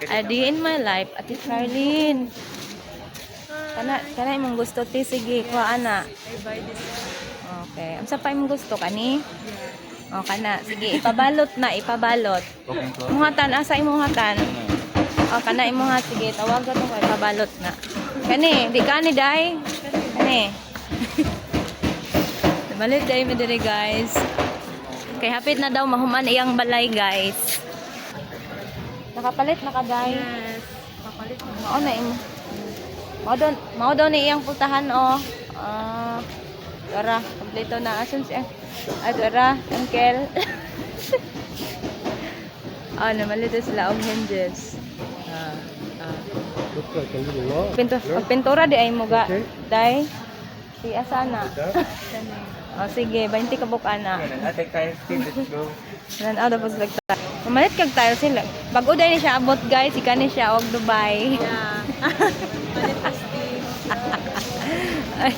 Adi in my life, Ate Charlene. Kana imong gusto ti sige, kuha ana. Okay. Unsa pa imong gusto kani? O kana, sige, ipabalot na, ipabalot. Muhatan asa imuhatan? O kana imuhat, sige, tawag ka tong ipabalot na. Kani, di kani dai? Kani. Malit dai mi dire guys. Kay hapit na daw mahuman iyang balay guys. Nakapalit na ka dai? Yes. Nakapalit na. Mao na imo. Mao daw ni iyang pultahan o. Tara, kompleto na asun siya. Tara, uncle. Namalito sila og hinges. Pintura di ay mo ga. Dai. Si asa na. Sige, 20 kabuk ana. Nan out of like that. Mamalit kag tayo sila. Bago dai ni siya abot guys, ikani siya og Dubai. Yeah. Ay,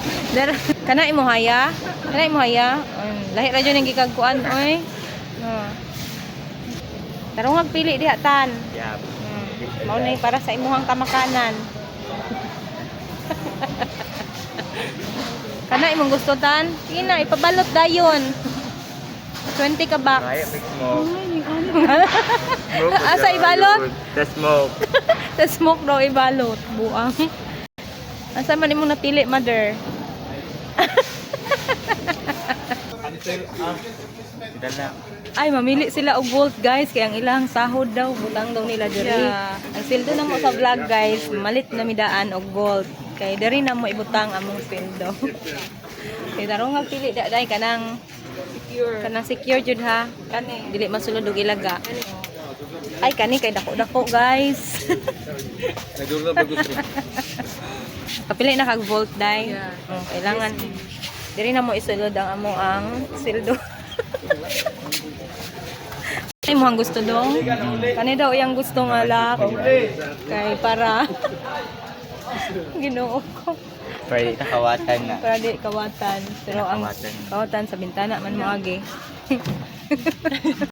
kana imo haya? Kana imo haya? Lahi ra jud ning gikagkuan oy. Tarong magpili diha tan. Yeah. Mao na para sa imuhang kamakanan. Kana imong gusto tan? Sige na, ipabalot dayon. 20 ka box. Kaya mix mo. Asa ibalot? The smoke. Sa smoke daw ibalot. Buang. Asa man imong napili, mother? Dala. Ay, mamili sila og gold guys. Kaya ang ilang sahod daw, butang daw nila diri. Yeah. Ang sildo na mo sa vlog guys, malit na midaan og gold. Kay diri na mo ibutang among sildo. Kay darong nga pili daday kanang secure jud ha. Kani dili masulod og ilaga. Ay kani kay dako-dako guys. Kapili na kag volt dai. Yeah. Kailangan diri na mo isulod ang among ang sildo. Ay mo ang gusto dong. Kani daw iyang gusto nga lak. Kay para Ginoo ko. Pwede nakawatan na. Para di kawatan. Pero ang Kawatan. kawatan sa bintana man mo agi.